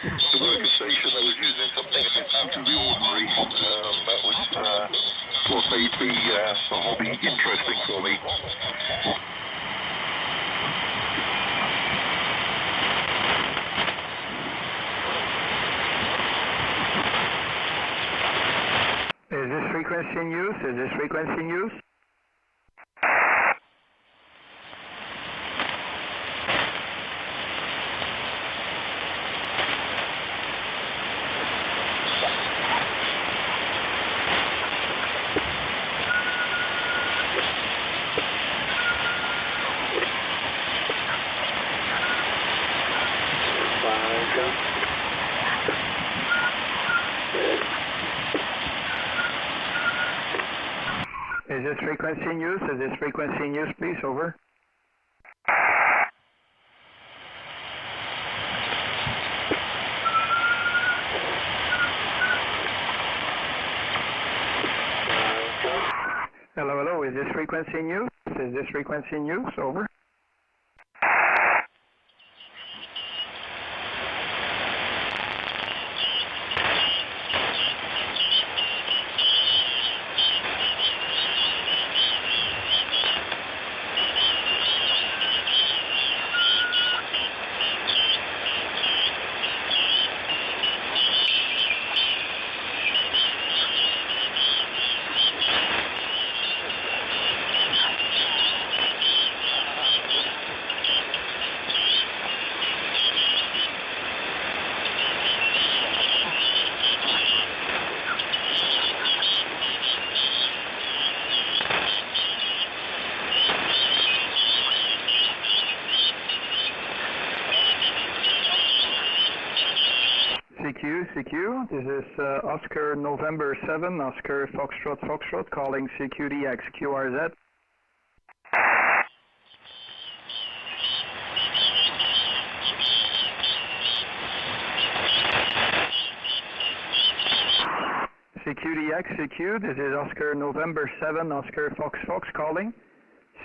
The worker station that was using something out of the ordinary. That was what made the hobby interesting for me. Is this frequency in use? Is this frequency in use? Is this frequency in use? Is this frequency in use, please? Over. Hello, hello. Is this frequency in use? Is this frequency in use? Over. CQ, this is Oscar November 7, Oscar Foxtrot, calling CQDX QRZ. CQ, this is Oscar November 7, Oscar Fox calling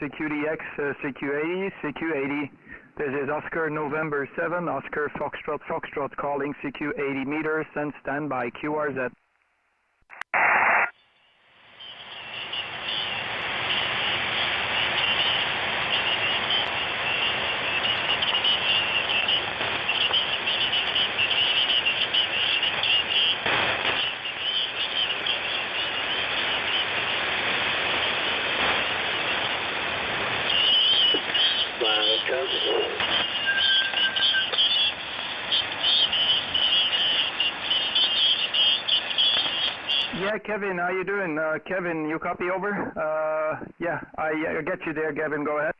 CQDX CQ80. This is Oscar November 7, Oscar Foxtrot calling CQ 80 meters and standby QRZ. Yeah, Kevin, how you doing? Kevin, you copy over? Yeah, I get you there, Kevin. Go ahead.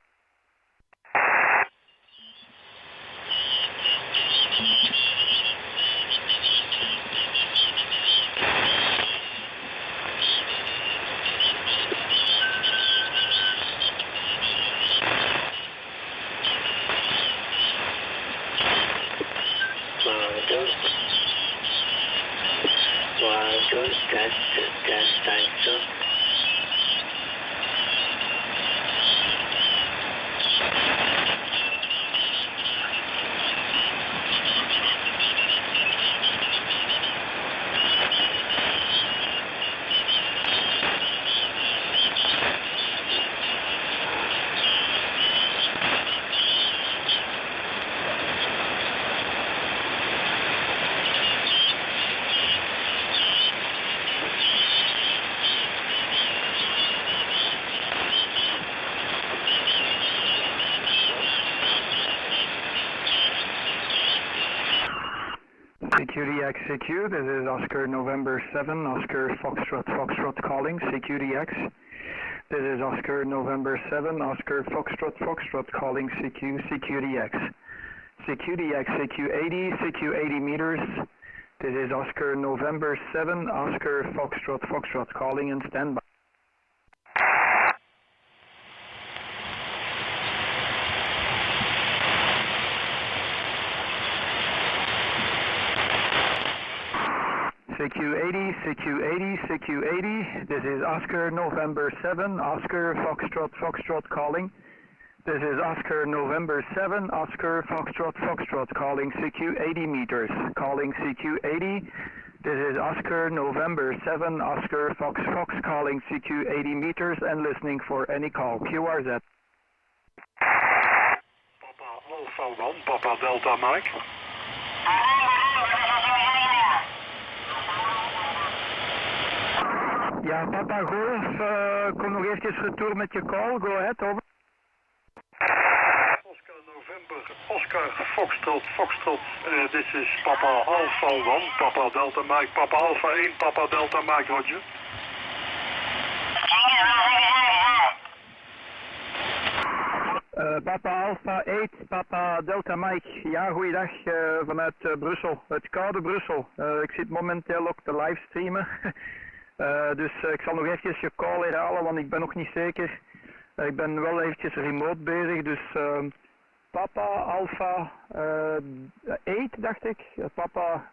CQDX, this is Oscar November 7, Oscar Foxtrot calling CQDX. This is Oscar November 7, Oscar Foxtrot calling CQDX. CQDX, CQ80 meters. This is Oscar November 7, Oscar Foxtrot calling and standby. CQ80, this is Oscar November 7, Oscar Foxtrot calling This is Oscar November 7, Oscar Foxtrot Foxtrot, calling CQ 80 meters, calling CQ 80. This is Oscar November 7, Oscar Fox Fox, calling CQ 80 meters and listening for any call. QRZ. Papa Alpha 1, Papa Delta Mike. Ja, Papa Golf, kom nog eventjes retour met je call. Go ahead, over. Oscar November, Oscar Foxtrot Foxtrot. This is Papa Alpha 1, Papa Delta Mike, Papa Alpha 1, Papa Delta Mike, Roger. Papa Alpha 8, Papa Delta Mike. Ja, goeiedag vanuit Brussel, het koude Brussel. Ik zit momenteel ook te livestreamen. Dus ik zal nog eventjes je call herhalen, want ik ben nog niet zeker. Ik ben wel eventjes remote bezig, dus Papa Alpha 8 dacht ik, Papa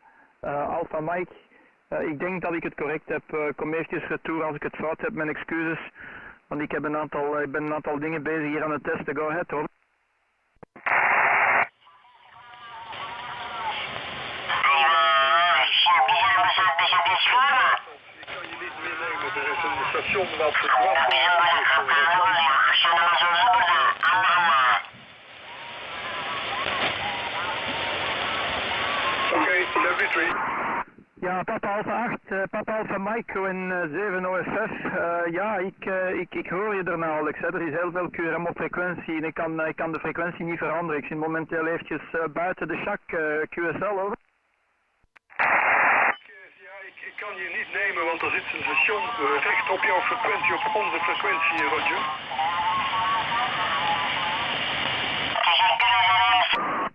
Alpha Mike. Ik denk dat ik het correct heb. Kom eventjes retour als ik het fout heb, mijn excuses. Want ik ben een aantal dingen bezig hier aan het testen. Go ahead hoor. Ik kan je niet meer nemen, er is een station wat verdwaald. Oké, Dimitri. Ja, Papa Alpha 8, Papa Alpha Mike en 7 OSF. Ja, ik hoor je er nou, Alex. Er is heel veel QRM op frequentie en ik kan de frequentie niet veranderen. Ik zit momenteel eventjes buiten de shack QSL, over. Ja, ik kan je niet nemen, want er zit een station recht op jouw frequentie, op onze frequentie, Roger.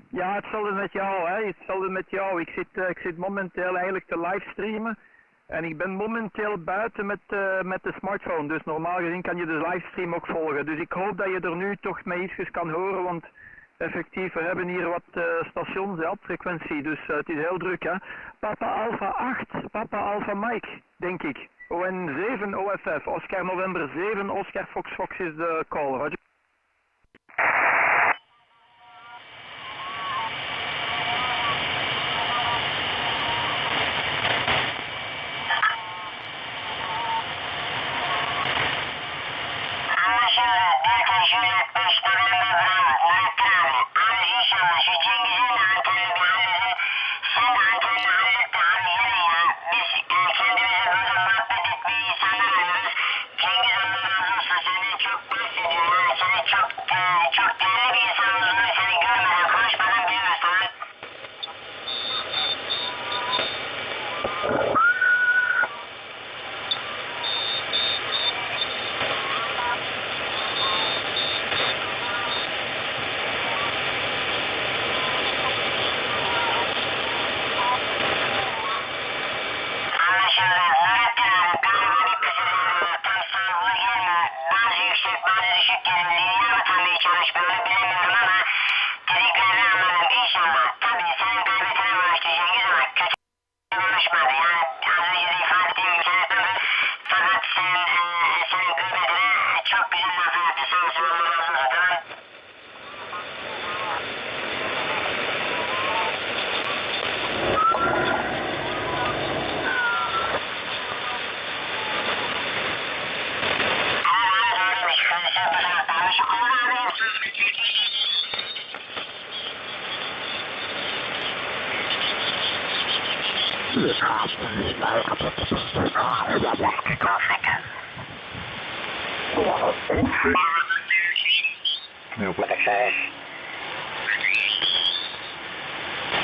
Ja, hetzelfde met jou, hè. Hetzelfde met jou. Ik zit momenteel eigenlijk te livestreamen. En ik ben momenteel buiten met de smartphone. Dus normaal gezien kan je de livestream ook volgen. Dus ik hoop dat je er nu toch mee iets kan horen. Want effectief, we hebben hier wat stations op frequentie. Dus het is heel druk, hè. Papa Alpha 8, Papa Alpha Mike, denk ik. ON 7 OFF, Oscar November 7, Oscar Fox Fox is de call, Roger.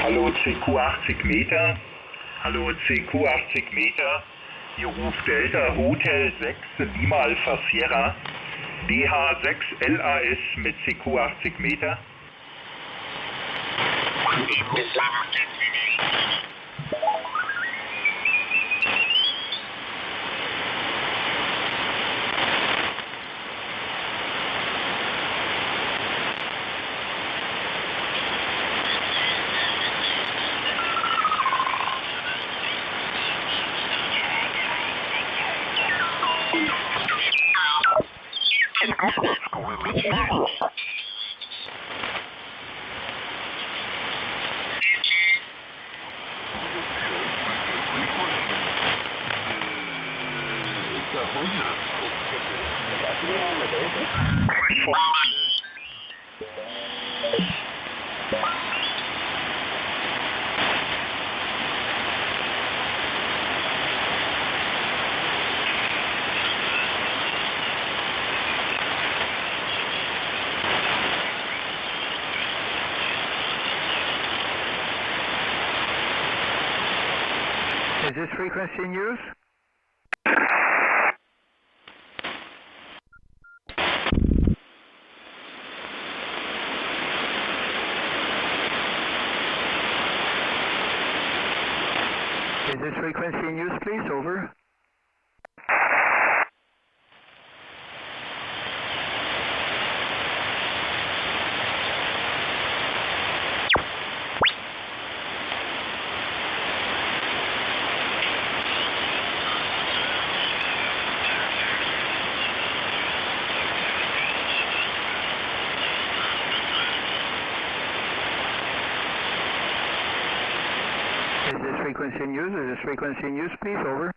Hallo CQ 80 Meter. Hallo CQ 80 Meter. Hier ruft Delta Hotel 6 Lima Alpha Sierra. DH6 LAS mit CQ 80 Meter. Going Is this frequency in use? Is this frequency in use, please? Over. Is this frequency in use? Is this frequency in use, please? Over.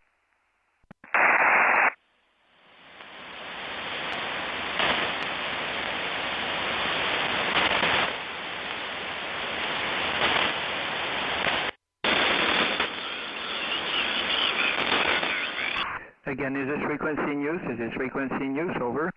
Again, is this frequency in use? Is this frequency in use? Over.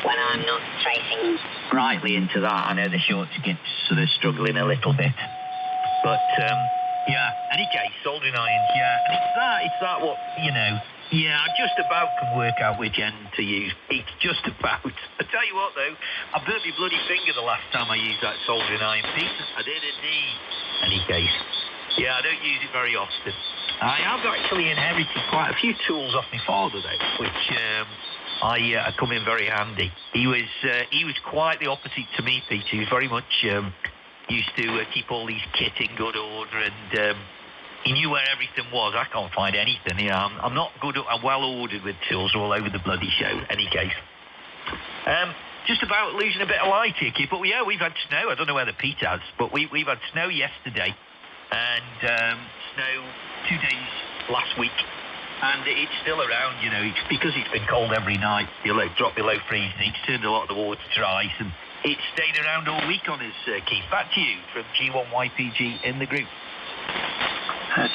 when I'm not tracing rightly into that, I know the short skip's sort of struggling a little bit. But, yeah, any case, soldering irons, yeah. And it's that what, you know, yeah, I just about can work out which end to use. It's just about. I tell you what, though, I burnt my bloody finger the last time I used that soldering iron, Pete. I did indeed. Any case, yeah, I don't use it very often. I have actually inherited quite a few tools off my father, though, which I come in very handy. He was quite the opposite to me, Pete. He was very much used to keep all these kit in good order, and he knew where everything was. I can't find anything. You know, I'm not good. I'm well ordered with tools all over the bloody show. Any case, just about losing a bit of light here, Keith. But yeah, we've had snow. I don't know whether Pete has, but we've had snow yesterday, and snow 2 days last week, and it's still around. You know, it's because it's been cold every night. Drop below freezing. It's turned a lot of the water to ice, and it's stayed around all week on us, Keith. Back to you from G1YPG in the group.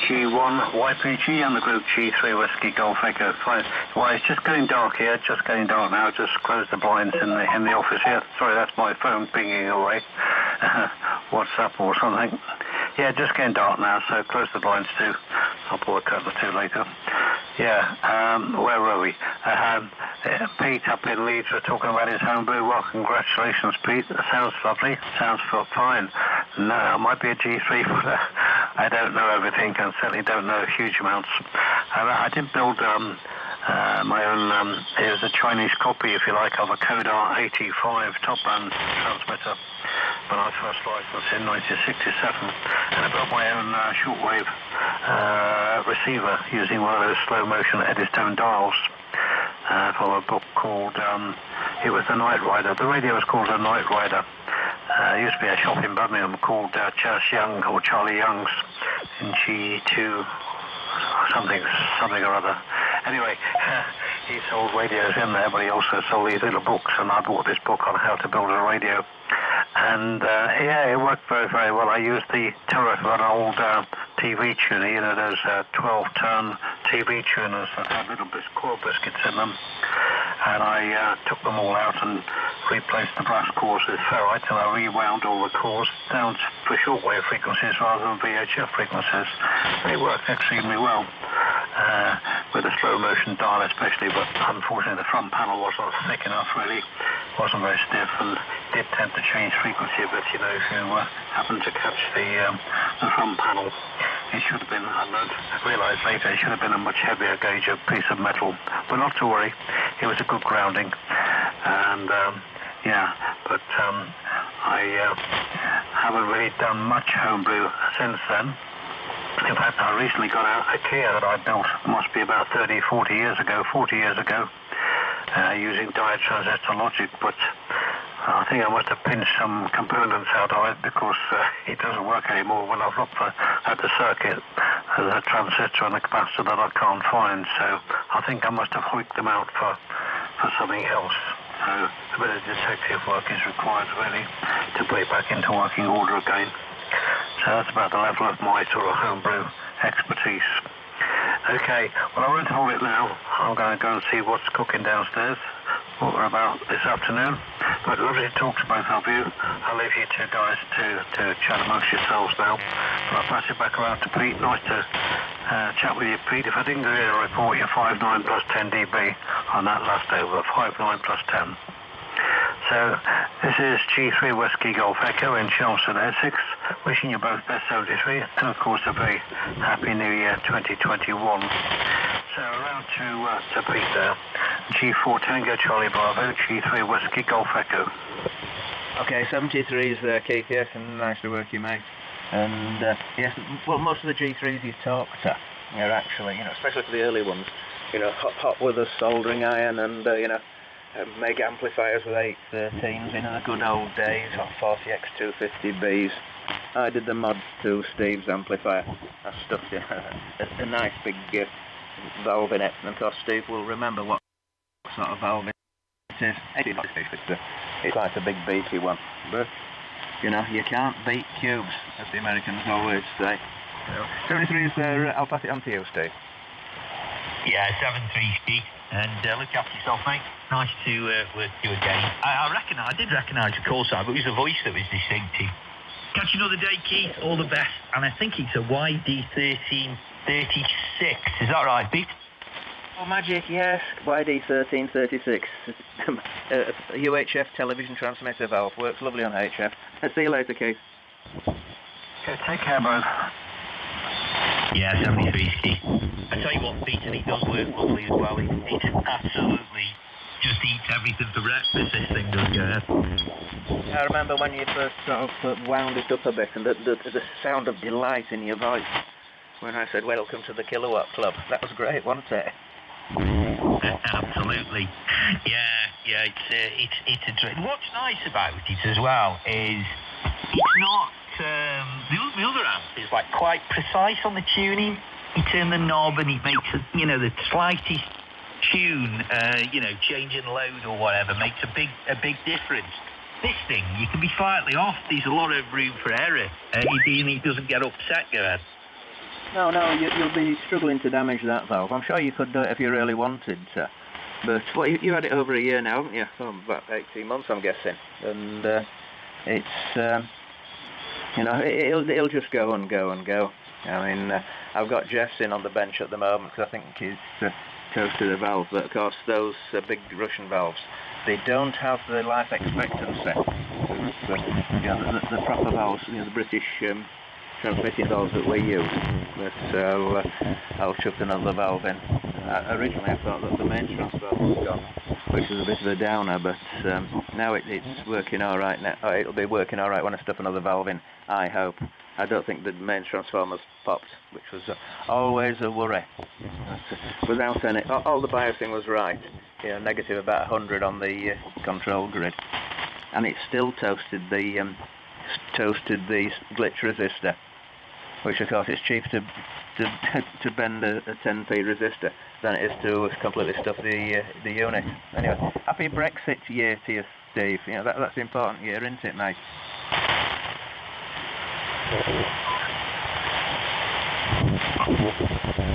G1YPG and the group G3 Whiskey Golf Echo 5. Well, it's just getting dark here, just getting dark now. Just close the blinds in the office here. Sorry, that's my phone pinging away. WhatsApp or something. Yeah, just getting dark now, so close the blinds too. I'll pull a curtain or two later. Yeah, where were we? Pete up in Leeds was talking about his homebrew. Well, congratulations, Pete. That sounds lovely. Sounds fine. No, it might be a G3, but I don't know everything and certainly don't know huge amounts. I did build my own, it was a Chinese copy, if you like, of a Kodar 85 top band transmitter when I first licensed in 1967. And I built my own shortwave receiver using one of those slow motion Eddystone dials from a book called, it was The Night Rider. The radio was called The Night Rider. There used to be a shop in Birmingham called Charles Young or Charlie Young's in G2 something or other. Anyway, he sold radios in there, but he also sold these little books, and I bought this book on how to build a radio. And yeah, it worked very, very well. I used the turret of an old TV tuner, you know, those 12-turn TV tuners that had little coil biscuits in them. And I took them all out and replaced the brass cores with ferrite, and I rewound all the cores down for shortwave frequencies rather than VHF frequencies. They worked extremely well. With a slow motion dial especially, but unfortunately the front panel wasn't thick enough really, wasn't very stiff, and did tend to change frequency a bit, you know, if you happen to catch the front panel. It should have been, I realised later, it should have been a much heavier gauge of piece of metal, but not to worry, it was a good grounding, and yeah, but I haven't really done much homebrew since then. In fact, I recently got a Kia that I built, must be about 40 years ago, using diode transistor logic, but I think I must have pinched some components out of it because it doesn't work anymore. When I've looked at the circuit, there's a transistor and a capacitor that I can't find, so I think I must have hooked them out for something else. So a bit of detective work is required, really, to put it back into working order again. So that's about the level of my sort of homebrew expertise. Okay, well I won't hold it now. I'm going to go and see what's cooking downstairs, what we're about this afternoon. But lovely to talk to both of you. I'll leave you two guys to chat amongst yourselves now. But I'll pass it back around to Pete. Nice to chat with you, Pete. If I didn't get a report, you're 5.9 plus 10 dB on that last over, 5.9 plus 10. So, this is G3 Whiskey Golf Echo in Chelmsford, Essex, wishing you both best 73, and of course a very happy New Year 2021. So, around to Pete there. G4 Tango Charlie Bravo, G3 Whiskey Golf Echo. Okay, 73 is Keith, yes, and nice to work you, mate. And, yes, well, most of the G3s you've talked to are actually, you know, especially for the early ones, you know, hot with a soldering iron and, you know, mega amplifiers with 813s, you know, the good old days, or 40X250Bs. I did the mod to Steve's amplifier. I stuffed a nice big valve in it, and of course Steve will remember what sort of valve it is. It's quite a big beefy one, but, you know, you can't beat cubes, as the Americans always say. So, 73 is, I'll pass it on to you, Steve. Yeah, 7.3 Steve. And look after yourself, mate. Nice to work with you again. I did recognise the call sign, but it was the voice that was distinctive. Catch you another day, Keith. All the best. And I think it's a YD1336. Is that right, Pete? Oh, magic, yes. YD1336. UHF television transmitter valve. Works lovely on HF. See you later, Keith. Okay, take care, both. Yeah, 73 Keith. I tell you what, Pete, and it does work lovely as well. It's absolutely just eats everything for breakfast, this thing does, go ahead. I remember when you first sort of wound it up a bit and the sound of delight in your voice when I said, welcome to the Kilowatt Club. That was great, wasn't it? Absolutely. Yeah, it's a dream. What's nice about it as well is it's not, the other amp is like quite precise on the tuning. You turn the knob and it makes, the slightest tune, changing load or whatever makes a big difference. This thing, you can be slightly off. There's a lot of room for error. It doesn't get upset, go ahead. No, you'll be struggling to damage that valve. I'm sure you could do it if you really wanted to. But you had it over a year now, haven't you? Oh, about 18 months, I'm guessing. And it's, it'll just go and go and go. I mean, I've got Jeff's in on the bench at the moment because I think he's toasted a valve. But of course, those big Russian valves, they don't have the life expectancy. The proper valves, the British transmitting valves that we use. But I'll chuck another valve in. Originally, I thought that the main transformer was gone, which is a bit of a downer. But now it's working all right. Now it'll be working all right when I stuff another valve in. I hope. I don't think the main transformer's popped, which was always a worry. Without any, all the biasing was right. Negative about 100 on the control grid, and it still toasted the glitch resistor, which of course it's cheaper to bend a 10p resistor than it is to completely stuff the unit. Anyway, happy Brexit year to you, Steve. That's an important year, isn't it, mate?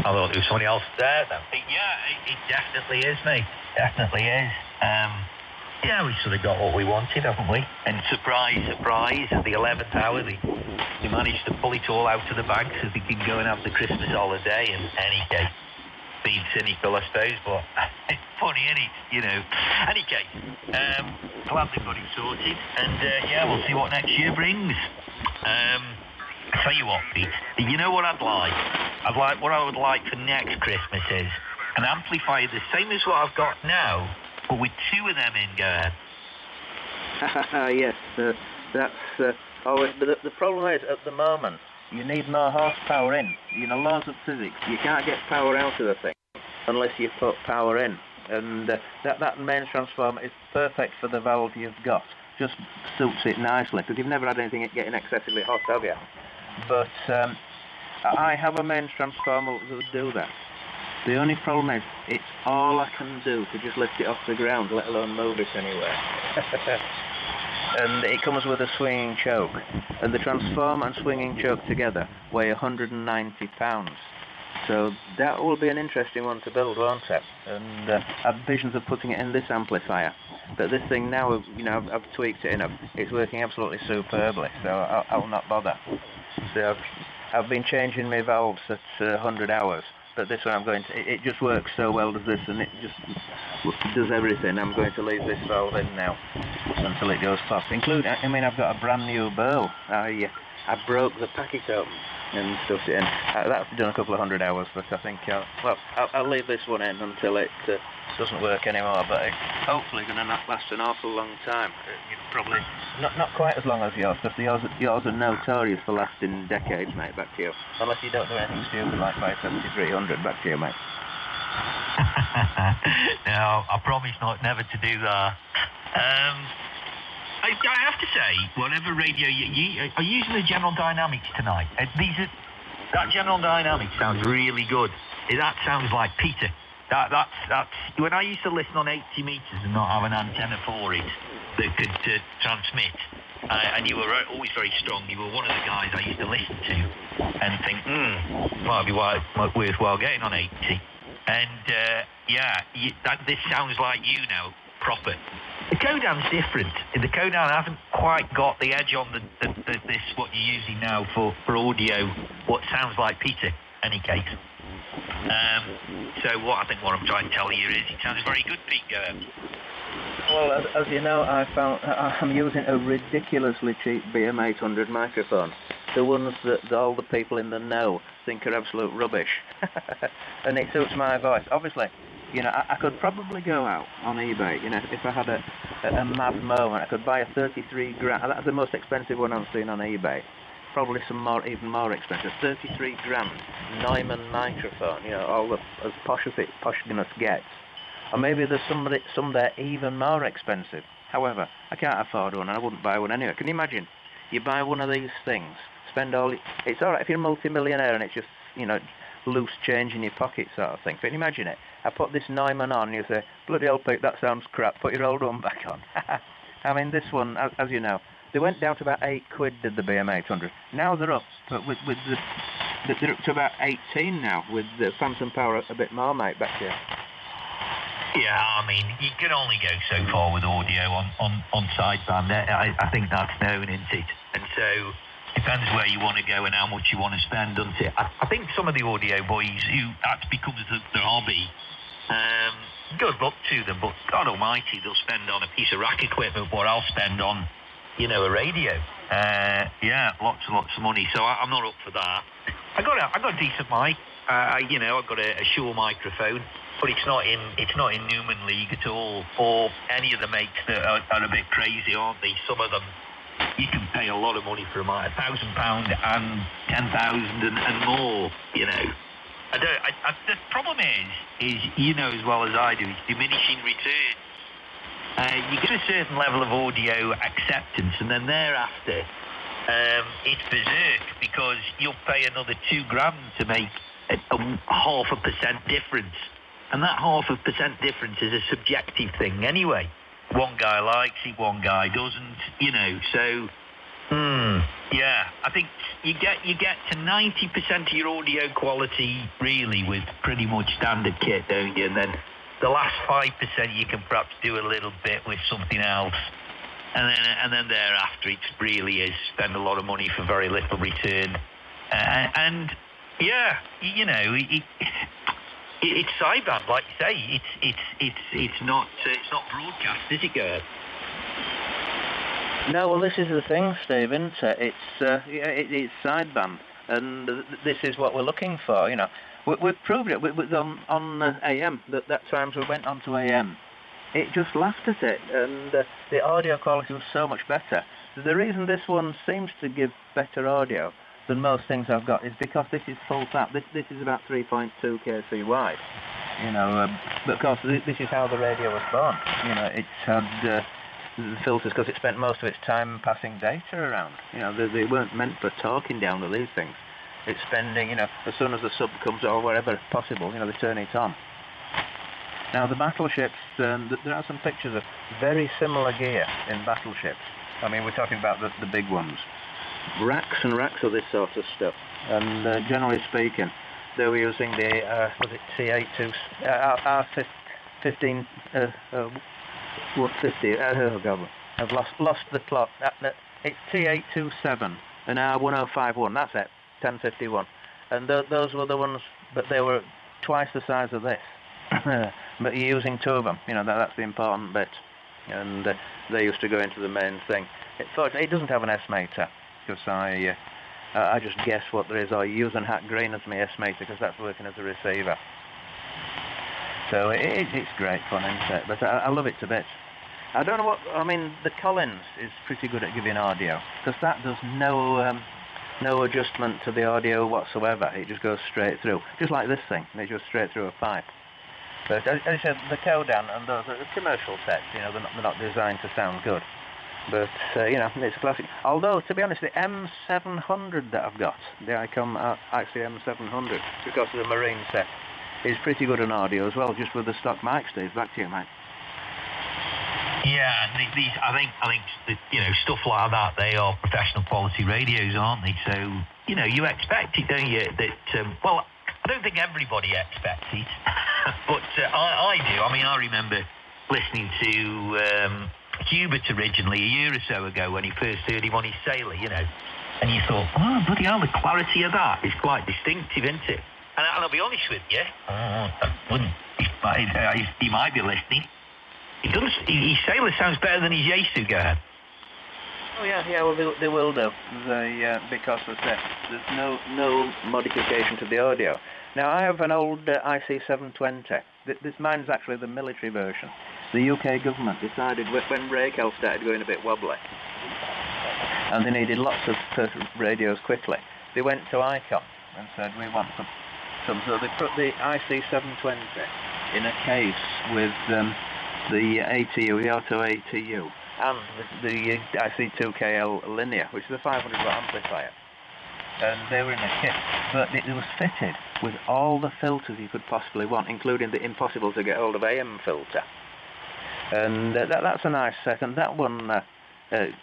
I thought there was somebody else there. Yeah, it definitely is, mate. Definitely is. Yeah, we sort of got what we wanted, haven't we? And surprise, at the 11th hour, they managed to pull it all out of the bag so they can go and have the Christmas holiday. And any case, being cynical, I suppose, but it's funny, isn't it? Any case, glad they've got it sorted. And we'll see what next year brings. I tell you what, Pete, you know what I'd like? What I would like for next Christmas is an amplifier the same as what I've got now, but with two of them in, go ahead. Yes, that's always, but the problem is, at the moment, you need more horsepower in. Laws of physics, you can't get power out of the thing unless you put power in. And that main transformer is perfect for the valve you've got. Just suits it nicely, because you've never had anything getting excessively hot, have you? But I have a mains transformer that would do that. The only problem is, it's all I can do to just lift it off the ground, let alone move it anywhere. And it comes with a swinging choke. And the transformer and swinging choke together weigh 190 pounds. So that will be an interesting one to build, won't it? And I have visions of putting it in this amplifier. But this thing now, I've tweaked it enough. It's working absolutely superbly, so I'll not bother. So I've been changing my valves at 100 hours, but this one it just works so well, does this, and it just does everything. I'm going to leave this valve in now until it goes pop. I've got a brand new burl. I broke the packet open and stuffed it in. That's done a couple of 100 hours, but I think I'll leave this one in until it doesn't work anymore. But it's hopefully going to last an awful long time. Probably not quite as long as yours, because yours are notorious for lasting decades, mate. Back to you, unless you don't do anything stupid like 57300. Back to you, mate. No, I promise never to do that. I have to say, whatever radio you are using the General Dynamics tonight. That General Dynamics sounds really good. That sounds like Peter. That's when I used to listen on 80 meters and not have an antenna for it that could transmit. And you were always very strong. You were one of the guys I used to listen to and think, might be worthwhile getting on 80. And this sounds like you now, proper. The Kodan's different. The Kodan hasn't quite got the edge on this what you're using now for audio, what sounds like Peter, any case. So what I'm trying to tell you is it sounds very good, Pete. Well, as you know, I'm using a ridiculously cheap BM800 microphone. The ones that all the people in the know think are absolute rubbish. And it suits my voice. Obviously, I could probably go out on eBay, if I had a mad moment, I could buy a 33 grand, that's the most expensive one I've seen on eBay. Probably some even more expensive, 33 grand Neumann microphone, all as posh as gets. Or maybe there's some there even more expensive. However, I can't afford one and I wouldn't buy one anyway. Can you imagine? You buy one of these things, spend it's alright if you're a multi-millionaire and it's just, loose change in your pocket sort of thing. But imagine it. I put this Neumann on and you say, bloody hell Pete, that sounds crap, put your old one back on. I mean, this one, as you know, they went down to about £8, did the BM800. Now they're up, but they're up to about 18 now, with the phantom power a bit more, mate, back here. Yeah, I mean, you can only go so far with audio on sideband. I think that's known, isn't it? And so, depends where you want to go and how much you want to spend, doesn't it? I think some of the audio boys who that becomes their hobby, good luck to them, but God almighty, they'll spend on a piece of rack equipment what I'll spend on, a radio. Lots and lots of money, so I'm not up for that. I got a decent mic. I've got a Shure microphone, but it's not in Newman League at all, or any of the makes that are a bit crazy, aren't they? Some of them you can pay a lot of money for them, like £1,000 and 10,000 and more. The problem is as well as I do, it's diminishing return. You get a certain level of audio acceptance, and then thereafter, it's berserk because you'll pay another £2,000 to make a 0.5% difference, and that 0.5% difference is a subjective thing anyway. One guy likes it, one guy doesn't, so I think you get to 90% of your audio quality really with pretty much standard kit, don't you? And then the last 5% you can perhaps do a little bit with something else, and then thereafter it really is spend a lot of money for very little return. It's sideband, like you say. It's not broadcast, is it, Gerd? No, well, this is the thing, Stephen. It's sideband, and this is what we're looking for. We've proved it on AM. That times we went on to AM, it just laughed at it, and the audio quality was so much better. The reason this one seems to give better audio than most things I've got is because this is full tap. This is about 3.2 kc wide. But of course this is how the radio was born. It's had the filters because it spent most of its time passing data around. They weren't meant for talking down to these things. It's spending, as soon as the sub comes or wherever possible, they turn it on. Now the battleships, there are some pictures of very similar gear in battleships. I mean, we're talking about the big ones. Racks and racks of this sort of stuff. And generally speaking, they were using the, was it T82, R15, 150, oh God, I've lost the plot. It's T827 and R1051, that's it, 1051. And those were the ones, but they were twice the size of this. But you're using two of them, that's the important bit. And they used to go into the main thing. It doesn't have an S-meter, because I just guess what there is, or use an hat green as my S-meter, because that's working as a receiver. So it's great fun, isn't it? But I love it to bits. I don't know the Collins is pretty good at giving audio, because that does no adjustment to the audio whatsoever. It just goes straight through, just like this thing. It goes straight through a pipe. But as I said, the Kodan and those are commercial sets. They're not designed to sound good. But it's classic. Although, to be honest, the M700 that I've got, the ICOM actually M700, because of the marine set, is pretty good on audio as well, just with the stock mic, Steve. Back to you, mate. Yeah, I think stuff like that, they are professional quality radios, aren't they? So, you expect it, don't you? That, I don't think everybody expects it. But I do. I mean, I remember listening to Hubert originally a year or so ago when he first heard him on his Sailor, you know. And you thought, oh, bloody hell, the clarity of that is quite distinctive, isn't it? And I'll be honest with you, he might be listening. His Sailor sounds better than his Yaesu, go ahead. Oh yeah, well they will do. Because there's no modification to the audio. Now I have an old IC720. Mine's actually the military version. The UK government decided when Raykel started going a bit wobbly, and they needed lots of radios quickly, they went to ICOM and said, we want some. So they put the IC720 in a case with the ATU, the Auto ATU, and the IC2KL linear, which is a 500 watt amplifier. And they were in a kit, but it was fitted with all the filters you could possibly want, including the impossible to get hold of AM filter. And that's a nice set, and that one, it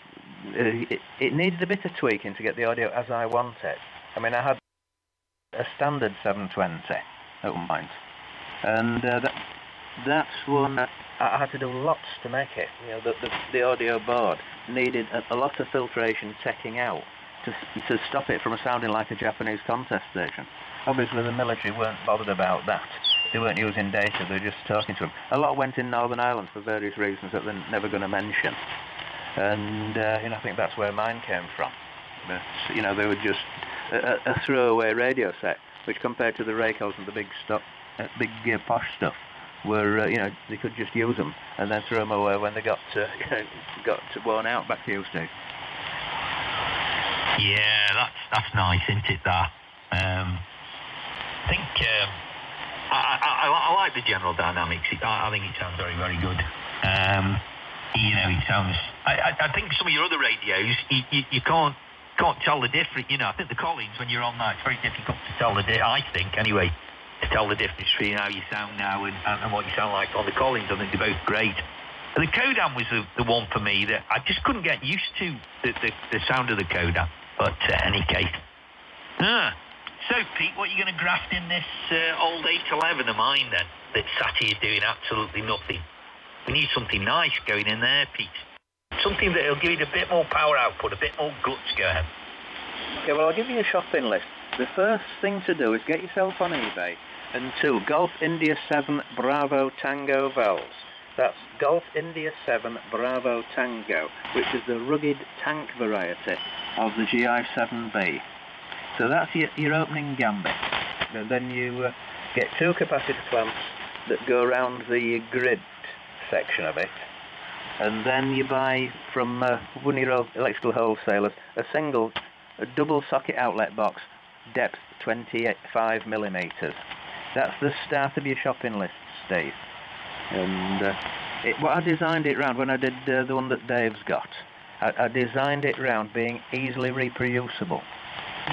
needed a bit of tweaking to get the audio as I want it. I mean, I had a standard 720 at one point, and that's one I had to do lots to make it. You know, the audio board needed a lot of filtration taking out to stop it from sounding like a Japanese contest station. Obviously the military weren't bothered about that. They weren't using data, they were just talking to them. A lot went in Northern Ireland for various reasons that they're never going to mention. And you know, I think that's where mine came from. But, you know, they were just a throwaway radio set, which compared to the Raykels and the big posh stuff, were, you know, they could just use them and then throw them away when they got worn out. Back to you, Steve. Yeah, that's nice, isn't it, that? I think I like the General Dynamics. I think it sounds very, very good. You know, it sounds... I think some of your other radios, you can't tell the difference. You know, I think the Collins, when you're on that, it's very difficult to tell the difference, I think, anyway, to tell the difference between how you sound now and what you sound like on the Collins. I think they're both great. The Kodan was the one for me that I just couldn't get used to, the sound of the Kodan. But any case. So, Pete, what are you going to graft in this old 811 of mine, then, that sat here doing absolutely nothing? We need something nice going in there, Pete. Something that will give it a bit more power output, a bit more guts. Go ahead. Okay, well, I'll give you a shopping list. The first thing to do is get yourself on eBay and to Golf India 7 Bravo Tango valves. That's Golf India 7 Bravo Tango, which is the rugged tank variety of the GI7B. So that's your opening gambit. And then you get two capacitor clamps that go around the grid section of it. And then you buy from one of your electrical wholesalers a double socket outlet box, depth 25 millimeters. That's the start of your shopping list, Steve. And what I designed it round when I did the one that Dave's got, I designed it round being easily reproducible.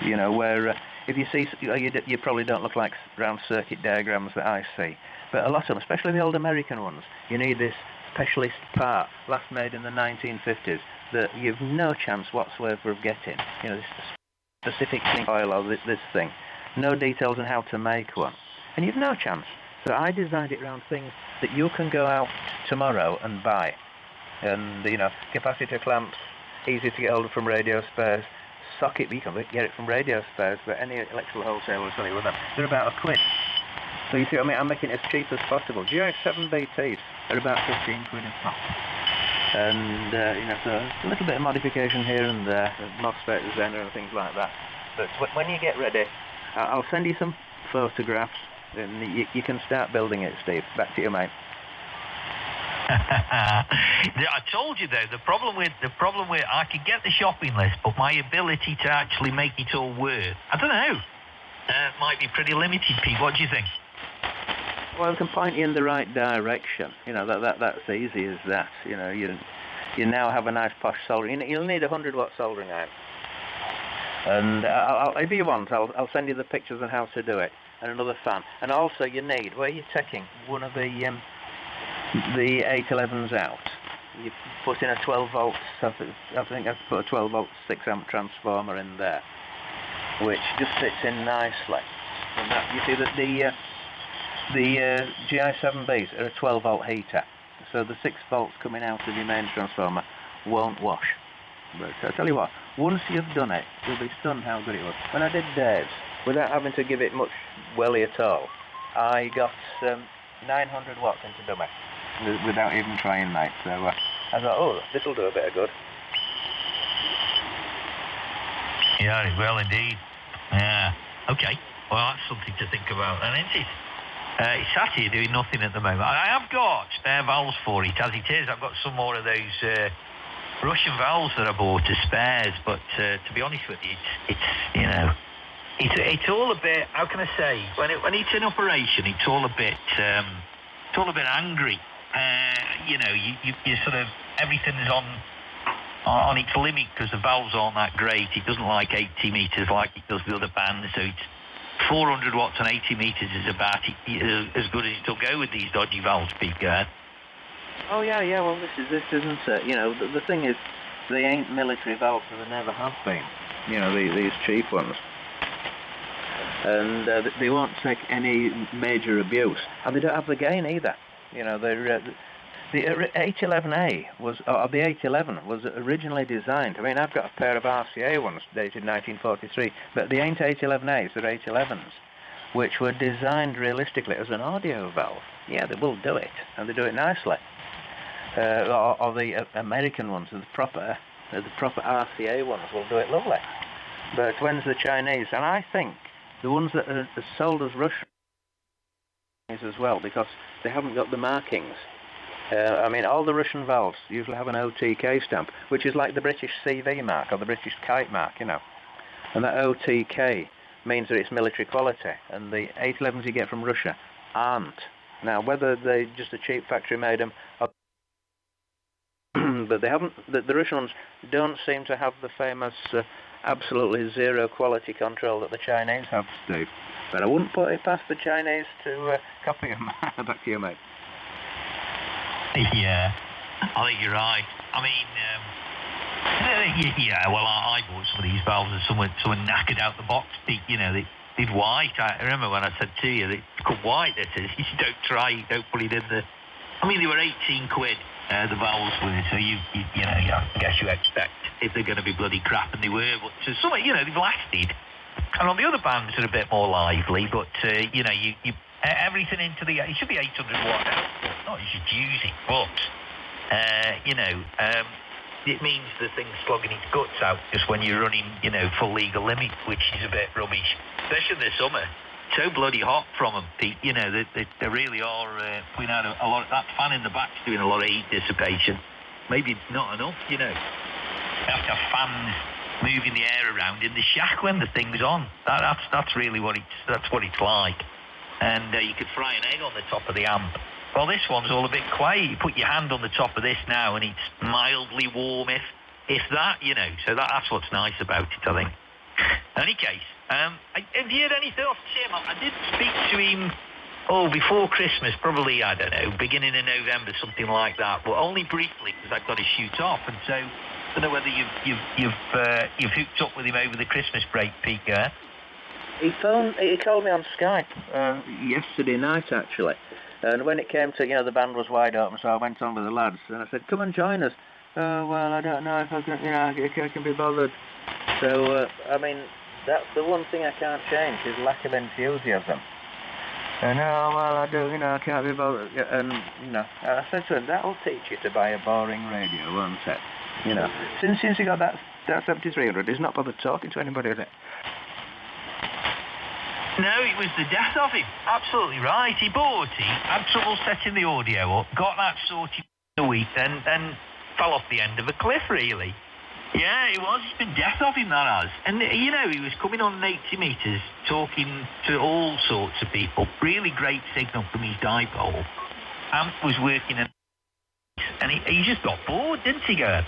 You know, where if you see, you probably don't look like round circuit diagrams that I see, but a lot of them, especially the old American ones, you need this specialist part, last made in the 1950s, that you've no chance whatsoever of getting. You know, this specific thing, oil or this thing. No details on how to make one. And you've no chance. So I designed it around things that you can go out tomorrow and buy. And, you know, capacitor clamps, easy to get hold of from Radio Spares. Socket, you can get it from Radio Spares, but any electrical wholesaler will sell you with them. They're about £1. So you see what I mean? I'm making it as cheap as possible. GI7BTs are about 15 quid a pop. And, you know, so a little bit of modification here and there, MOSFET, Zener and things like that. But when you get ready, I'll send you some photographs, and you can start building it, Steve. Back to you, mate. I told you though, the problem with I could get the shopping list, but my ability to actually make it all work, I don't know, might be pretty limited. Pete, what do you think? Well, I can point you in the right direction. You know, that's easy as that. You know, you now have a nice posh soldering. You'll need a 100-watt soldering iron. And if you want, I'll send you the pictures on how to do it, and another fan. And also, you need, where you're taking one of the 811s out, you put in a 12 volt, I think I've put a 12 volt 6 amp transformer in there, which just fits in nicely. And that, you see that The GI7Bs are a 12-volt heater, so the 6 volts coming out of your main transformer won't wash. But I tell you what, once you've done it, you'll be stunned how good it was. When I did Dave's, without having to give it much welly at all, I got 900 watts into dummy, without even trying, mate. So I thought, oh, this'll do a bit of good. Yeah, it will indeed. Yeah. Okay. Well, that's something to think about, then, isn't it? It's sat here doing nothing at the moment. I have got spare valves for it, as it is. I've got some more of those Russian valves that I bought as spares, but to be honest with you, it's all a bit. How can I say? When it's in operation, it's all a bit angry. You sort of everything's on its limit because the valves aren't that great. It doesn't like 80 meters like it does the other bands, so it's 400 watts on 80 meters is about as good as it'll go with these dodgy valves, Peter. Oh yeah. Well, this isn't it. The thing is, they ain't military valves, and they never have been. These cheap ones, and they won't take any major abuse, and they don't have the gain either. The 811A the 811 was originally designed. I mean, I've got a pair of RCA ones dated 1943, but they ain't 811As, they're 811s, which were designed realistically as an audio valve. Yeah, they will do it, and they do it nicely. Or the American ones, the proper RCA ones will do it lovely. But when's the Chinese? And I think the ones that are sold as Russian as well, because they haven't got the markings. All the Russian valves usually have an OTK stamp, which is like the British CV mark or the British kite mark, And that OTK means that it's military quality, and the 811s you get from Russia aren't. Now, whether they just a cheap factory made them, but they haven't. The Russian ones don't seem to have the famous absolutely zero quality control that the Chinese have, Steve. But I wouldn't put it past the Chinese to copy them. Back to you, mate. Yeah, I think you're right. I bought some of these valves and someone knackered out the box. They'd white. I remember when I said to you, they come white. They said, you don't try, don't put it in the... they were 18 quid, the valves were, so I guess you expect if they're going to be bloody crap, and they were, but some, they've lasted. And on the other bands are a bit more lively, but, everything into the... It should be 800 watt output, not you should use it, but, it means the thing's slogging its guts out just when you're running, full legal limit, which is a bit rubbish, especially in the summer. So bloody hot from them, Pete. They really are putting out a lot. That fan in the back's doing a lot of heat dissipation. Maybe not enough, You have to have fans moving the air around in the shack when the thing's on. That's really what it's like. And you could fry an egg on the top of the amp. Well, this one's all a bit quiet. You put your hand on the top of this now, and it's mildly warm, if that, So that's what's nice about it, I think. In any case, have you heard anything off Tim? I did speak to him, before Christmas, probably, I don't know, beginning of November, something like that, but only briefly, because I've got to shoot off, and so I don't know whether you've hooked up with him over the Christmas break, Pete. He called me on Skype yesterday night, actually. And when it came to, the band was wide open, so I went on with the lads, and I said, come and join us. Oh, well, I don't know if I can, I can be bothered. So, that's the one thing I can't change, is lack of enthusiasm. And, I do, I can't be bothered. And, I said to him, that'll teach you to buy a boring radio, won't it? Since he got that 7300, he's not bothered talking to anybody, is it? No, it was the death of him. Absolutely right. He bought it, had trouble setting the audio up, got that sorted in a week, and fell off the end of a cliff, really. Yeah, it was. It's been death of him, that has. And, he was coming on 80 metres, talking to all sorts of people. Really great signal from his dipole. Amp was working, and he just got bored, didn't he, Gerd?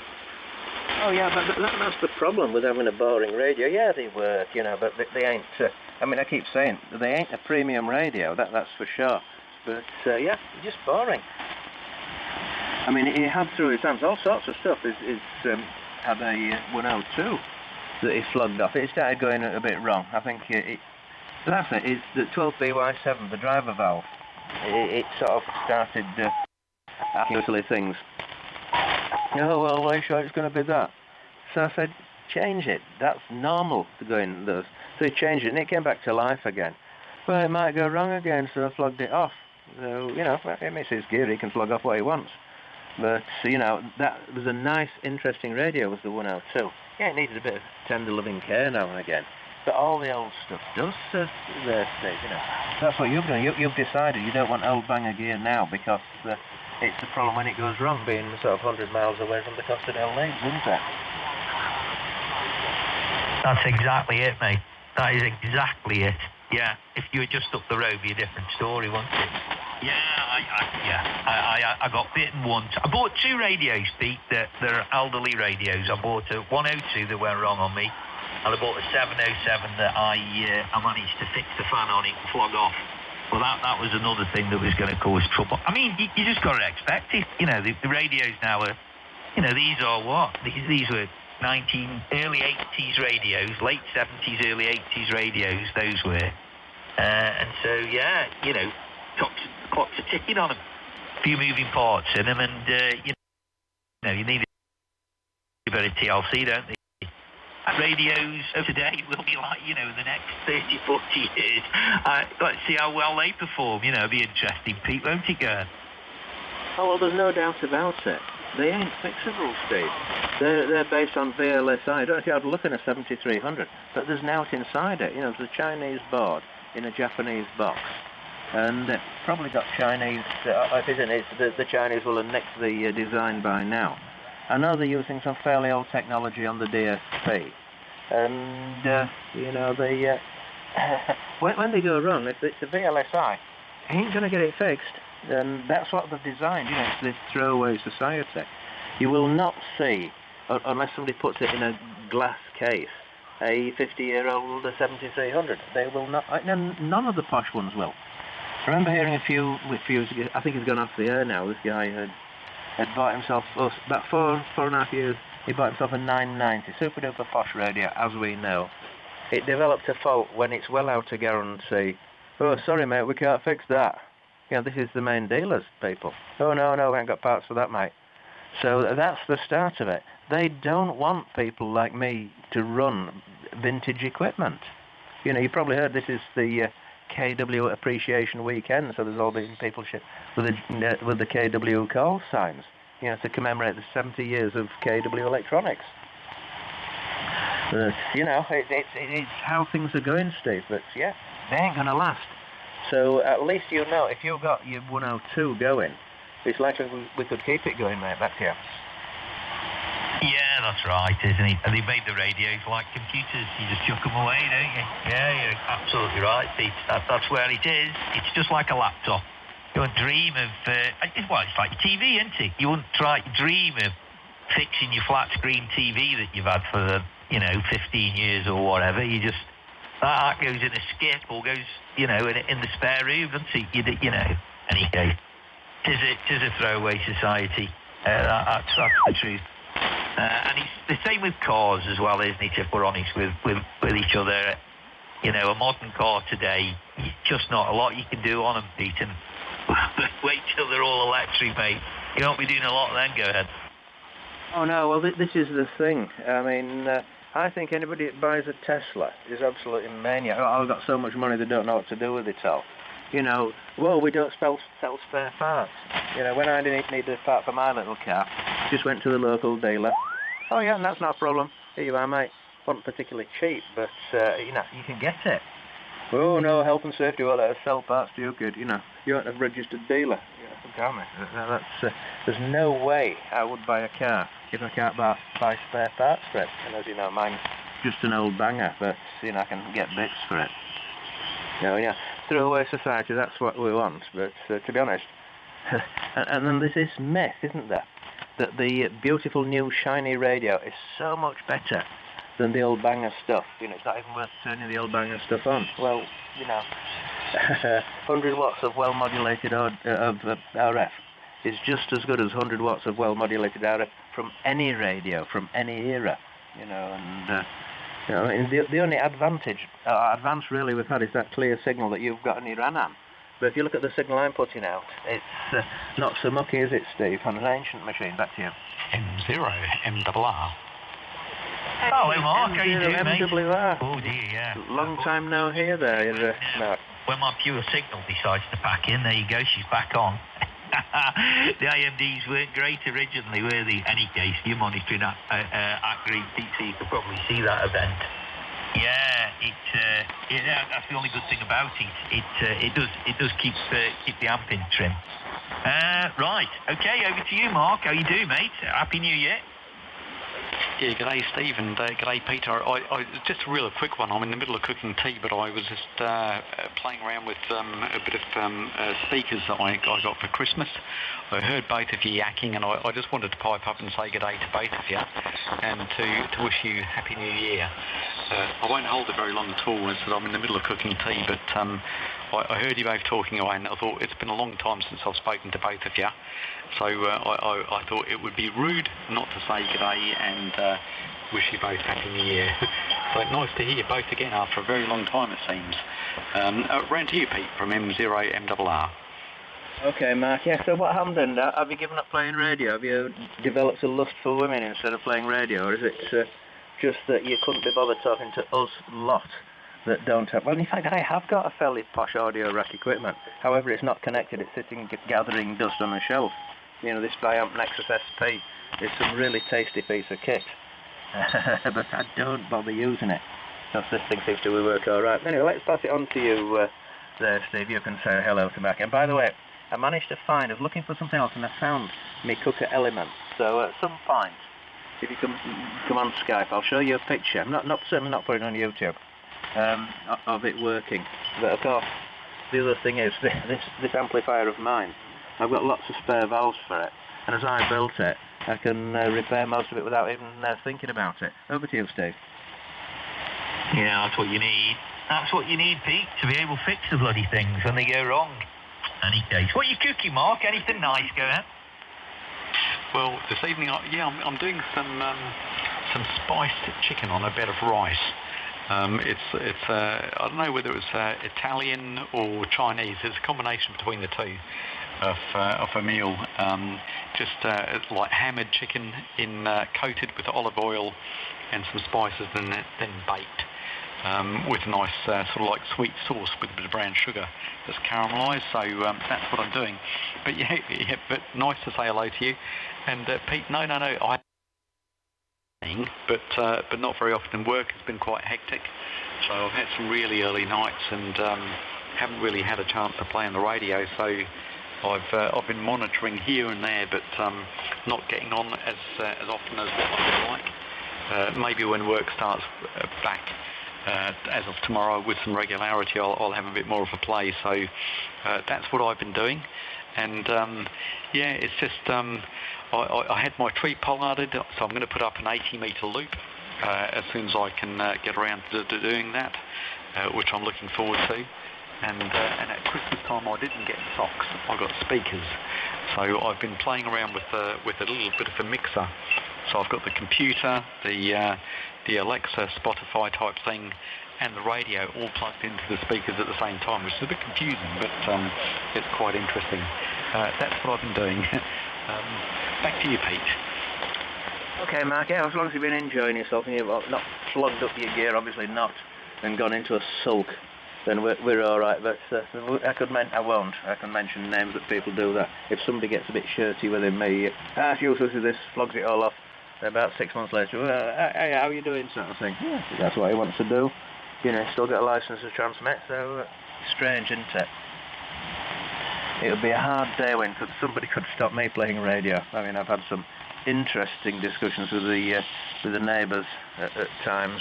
Oh, yeah, but that's the problem with having a boring radio. Yeah, they work, but they ain't... I keep saying, they ain't a premium radio, that's for sure. But, yeah, just boring. He had through his hands all sorts of stuff. He's had a 102 that he slugged off. It started going a bit wrong. I think that's it. It's the 12BY7, the driver valve. it sort of started asking silly things. Oh, well, are you sure it's going to be that? So I said, change it. That's normal to go in those. So he changed it, and it came back to life again. Well, it might go wrong again, so I flogged it off. So, you know, it makes his gear, he can flog off what he wants. But, you know, that was a nice, interesting radio, was the 102. Yeah, it needed a bit of tender loving care now and again. But all the old stuff does serve their state, you know. That's what you've done. You've decided you don't want old banger gear now because it's the problem when it goes wrong, being sort of 100 miles away from the Costerdale lanes, isn't it? That's exactly it, mate. That is exactly it. Yeah, if you were just up the road, it'd be a different story, wouldn't it? I got bitten once. I bought 2 radios, Pete, that are elderly radios. I bought a 102 that went wrong on me, and I bought a 707 that I managed to fix the fan on it and flog off. Well, that was another thing that was going to cause trouble. I mean, you just got to expect it. You know, the radios now are, you know, these are what? These were early 80s radios, late 70s, early 80s radios, those were. And so, yeah, you know, clocks are ticking on them. A few moving parts in them, and, you know, you need a bit of TLC, don't they? Radios of today will be like, you know, the next 30, 40 years. Let's see how well they perform, you know, it'll be interesting, Pete, won't it, Gern? Oh, well, there's no doubt about it. They ain't fixable, Steve. They're based on VLSI. I don't know if you had a look in a 7300, but there's now inside it. You know, there's a Chinese board in a Japanese box. And probably got Chinese, if it isn't, the Chinese will have nicked the design by now. I know they're using some fairly old technology on the DSP. And, you know, they, when they go wrong, if it's a VLSI, ain't going to get it fixed. And that's what they've designed, you know, it's this throwaway society. You will not see, unless somebody puts it in a glass case, a 50-year-old 7300. They will not, none of the posh ones will. I remember hearing a few, I think he's gone off the air now, this guy had bought himself, about 4.5 years, he bought himself a 990, super duper posh radio, as we know. It developed a fault when it's well out of guarantee. Oh, sorry mate, we can't fix that. You know, this is the main dealers, people. Oh, no, we ain't got parts for that, mate. So that's the start of it. They don't want people like me to run vintage equipment. You know, you probably heard this is the KW Appreciation Weekend, so there's all these people with the KW call signs, you know, to commemorate the 70 years of KW Electronics. You know, it's how things are going, Steve, but yeah, they ain't going to last. So at least you know, if you've got your 102 going, it's likely we could keep it going, mate, back here. Yeah, that's right, isn't it? And they made the radios like computers. You just chuck them away, don't you? Yeah, you're absolutely right, Pete. That's where it is. It's just like a laptop. You wouldn't dream of... well, it's like your TV, isn't it? You wouldn't dream of fixing your flat-screen TV that you've had for, 15 years or whatever. You just... That goes in a skip or goes, in the spare room, doesn't it? Anyway, tis a throwaway society. That's the truth. And it's the same with cars as well, isn't it, if we're honest with each other. A modern car today, just not a lot you can do on them, Pete. And wait till they're all electric, mate. You won't be doing a lot then, go ahead. Oh, no, well, this is the thing. I mean... I think anybody that buys a Tesla is absolutely maniac. I've got so much money they don't know what to do with it all. We don't sell spare parts. When I needed a part for my little car, just went to the local dealer. Oh yeah, and that's not a problem. Here you are, mate. Wasn't particularly cheap, but you can get it. Oh no, health and safety won't let us sell parts to you, kid. You aren't a registered dealer. There's no way I would buy a car if I can't buy spare parts for it. And as you know, mine's just an old banger, but I can get bits for it. Throwaway society, that's what we want. But to be honest, and then there's this myth, isn't there, that the beautiful new shiny radio is so much better than the old banger stuff. It's not even worth turning the old banger stuff on. Well, 100 watts of well-modulated RF is just as good as 100 watts of well-modulated RF from any radio, from any era. The only advance really we've had is that clear signal that you've got on your Anam. But if you look at the signal I'm putting out, it's not so mucky, is it, Steve, on an ancient machine? Back to you. M0MRR. Oh, hey Mark, how you doing, mate? MRR. Oh dear, yeah. Long time no hear there, Mark. When my pure signal decides to pack in, there you go, she's back on. The IMDs weren't great originally, were they? Any case, you're monitoring Accra Deep Sea, you could probably see that event. Yeah, that's the only good thing about it. It does keep the amp in trim. Right, okay, over to you, Mark. How you doing, mate? Happy New Year. Yeah, g'day Steve and g'day Peter. I just a real quick one. I'm in the middle of cooking tea, but I was just playing around with a bit of speakers that I got for Christmas. I heard both of you yakking, and I just wanted to pipe up and say g'day to both of you, and to wish you Happy New Year. I won't hold it very long at all, as I'm in the middle of cooking tea, but I heard you both talking away, and I thought it's been a long time since I've spoken to both of you. So I thought it would be rude not to say g'day and wish you both Happy New Year. So nice to hear you both again after a very long time, it seems. Round to you, Pete, from M0MRR. Okay, Mark, yeah, so what happened then? Have you given up playing radio? Have you developed a lust for women instead of playing radio? Or is it just that you couldn't be bothered talking to us lot that don't have... Well, in fact, I have got a fairly posh audio rack equipment. However, it's not connected. It's sitting gathering dust on a shelf. You know, this Biamp Nexus SP is some really tasty piece of kit. But I don't bother using it. Because this thing seems to work all right. Anyway, let's pass it on to you there, Steve. You can say hello to Mac. And by the way, I managed to find... I was looking for something else, and I found my cooker element. So at some point, if you come on Skype, I'll show you a picture. I'm certainly not putting it on YouTube. Of it working. But of course, the other thing is this amplifier of mine. I've got lots of spare valves for it, and as I built it, I can repair most of it without even thinking about it. Over to you, Steve. Yeah, that's what you need. That's what you need, Pete, to be able to fix the bloody things when they go wrong. Any case, what are you cooking, Mark? Anything nice? Go ahead. Well, this evening, I'm doing some spiced chicken on a bed of rice. It's I don't know whether it's Italian or Chinese. It's a combination between the two of a meal. It's like hammered chicken coated with olive oil and some spices, and then baked with a nice sort of like sweet sauce with a bit of brown sugar that's caramelised. So that's what I'm doing. But but nice to say hello to you. And Pete, no, but not very often. Work has been quite hectic, so I've had some really early nights and haven't really had a chance to play on the radio. So I've been monitoring here and there, but not getting on as often as what I would like. Maybe when work starts back as of tomorrow with some regularity, I'll have a bit more of a play. So that's what I've been doing, and it's just. I had my tree pollarded, so I'm going to put up an 80-metre loop as soon as I can get around to doing that, which I'm looking forward to. And at Christmas time I didn't get socks, I got speakers. So I've been playing around with a little bit of a mixer. So I've got the computer, the Alexa, Spotify type thing, and the radio all plugged into the speakers at the same time, which is a bit confusing, but it's quite interesting. That's what I've been doing. Back to you, Pete. Okay, Mark, yeah, as long as you've been enjoying yourself and you've not flogged up your gear, obviously not, and gone into a sulk, then we're all right. But I can mention names that people do that. If somebody gets a bit shirty within me, as usual to this, flogs it all off. About 6 months later, hey, how are you doing, sort of thing. Yeah, that's what he wants to do. You know, still got a license to transmit, so strange, isn't it? It would be a hard day when somebody could stop me playing radio. I mean, I've had some interesting discussions with the neighbours at times.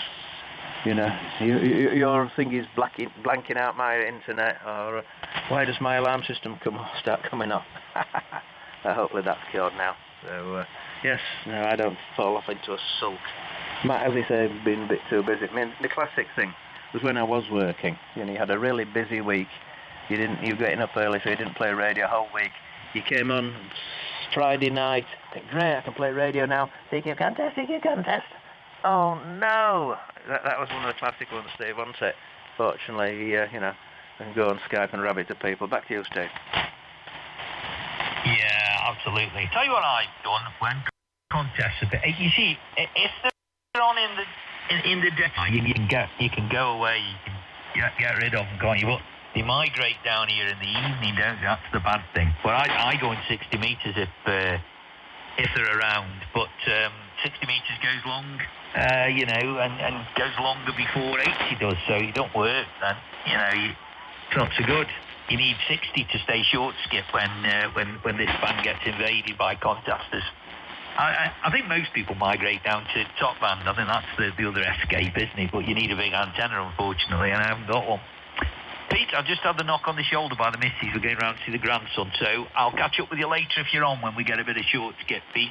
You know, your thing is blanking out my internet, or why does my alarm system start coming up? Hopefully that's cured now. So yes, no, I don't fall off into a sulk. Matt, as he said, been a bit too busy. I mean, the classic thing was when I was working. You know, you had a really busy week. You were getting up early, so you didn't play radio a whole week. You came on Friday night. Think, great, I can play radio now. Think you contest. Oh no! That was one of the classic ones, Steve, wasn't it? Fortunately, and go on Skype and rabbit to people. Back to you, Steve. Yeah, absolutely. Tell you what I've done when contests a bit. You see, if they're on in the day, you can go away, you can get rid of them, can't you? But they migrate down here in the evening, don't they? That's the bad thing. Well, I go in 60 metres if they're around, but 60 metres goes long, and goes longer before 80 does, so you don't work then. It's not so good. You need 60 to stay short skip when this band gets invaded by contesters. I think most people migrate down to top band. I think that's the other escape, isn't it? But you need a big antenna, unfortunately, and I haven't got one. Pete, I just had the knock on the shoulder by the missus. We're going round to see the grandson, so I'll catch up with you later if you're on when we get a bit of short skip, Pete.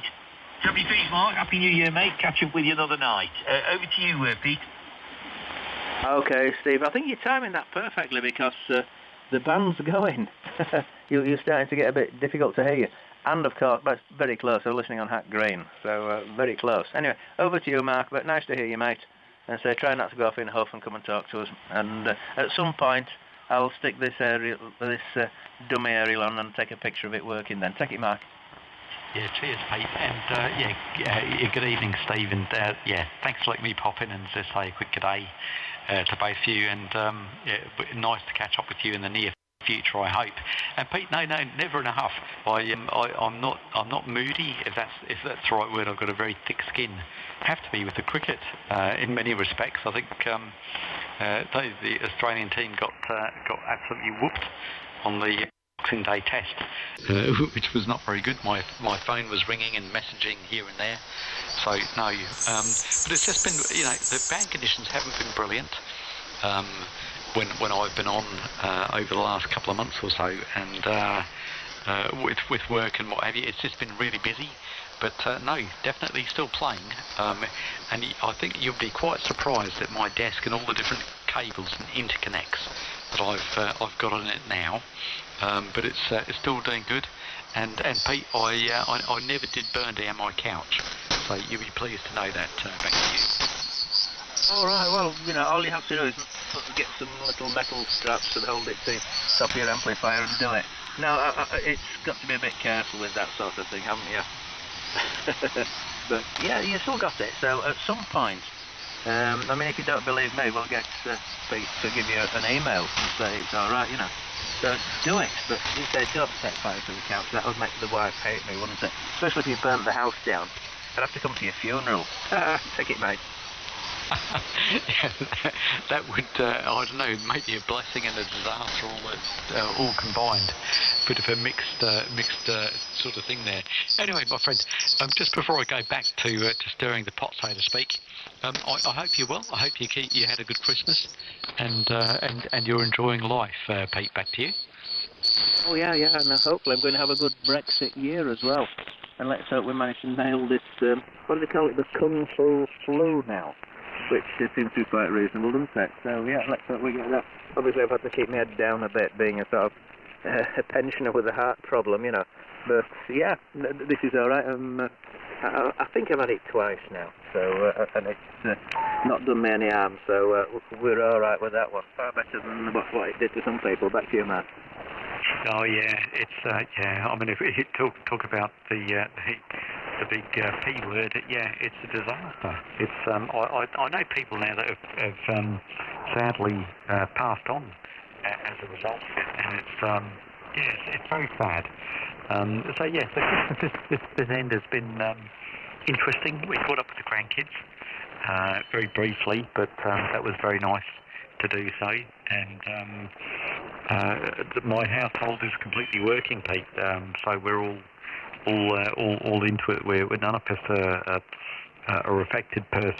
Happy feet, Mark. Happy New Year, mate. Catch up with you another night. Over to you, Pete. Okay, Steve. I think you're timing that perfectly because the band's going. You're starting to get a bit difficult to hear you. And, of course, that's very close. I'm listening on Hack Green, so very close. Anyway, over to you, Mark. But nice to hear you, mate. And so try not to go off in huff and come and talk to us. And at some point, I'll stick this dummy aerial on and take a picture of it working then. Take it, Mark. Yeah, cheers, Pete. And, good evening, Steve. And, thanks for letting me pop in and just say a quick good day to both of you. And, nice to catch up with you in the near future, I hope. And Pete, no, never in a huff. I'm not moody, if that's the right word. I've got a very thick skin. Have to be with the cricket in many respects. I think the Australian team got absolutely whooped on the Boxing Day test, which was not very good. My phone was ringing and messaging here and there. So no, but it's just been, the band conditions haven't been brilliant. When I've been on over the last couple of months or so, and with work and what have you, it's just been really busy. But no, definitely still playing. And I think you'll be quite surprised at my desk and all the different cables and interconnects that I've got on it now. But it's still doing good. And Pete, I never did burn down my couch, so you'll be pleased to know that. Back to you. All right, well, all you have to do is get some little metal straps to hold it to top of your amplifier and do it. Now, it's got to be a bit careful with that sort of thing, haven't you? But, yeah, you still got it. So, at some point, if you don't believe me, we'll get Pete to give you an email and say it's all right, So, do it. But you say don't set fire to the couch. That would make the wife hate me, wouldn't it? Especially if you burnt the house down. I'd have to come to your funeral. Take it, mate. Yeah, that would, I don't know, maybe a blessing and a disaster all combined. Bit of a mixed sort of thing there. Anyway, my friend, just before I go back to stirring the pot, so to speak, I hope you're well. I hope you had a good Christmas, and you're enjoying life, Pete. Back to you. Oh yeah, and hopefully I'm going to have a good Brexit year as well. And let's hope we manage to nail this. What do they call it? The Kung Fu flu now. Which seems to be quite reasonable, doesn't it? So, yeah, let's hope we get that. Obviously, I've had to keep my head down a bit, being a sort of a pensioner with a heart problem, But, yeah, this is all right. I think I've had it twice now, so and it's not done me any harm, so we're all right with that one. Far better than what it did to some people. Back to you, Matt. Oh, yeah, it's, I mean, if we talk about the big P word, it's a disaster. It's I know people now that have sadly passed on as a result of it, and it's very sad. So this end has been interesting. We caught up with the grandkids very briefly, but that was very nice to do so. And my household is completely working, Pete. So we're all into it. We're none of us are affected per se.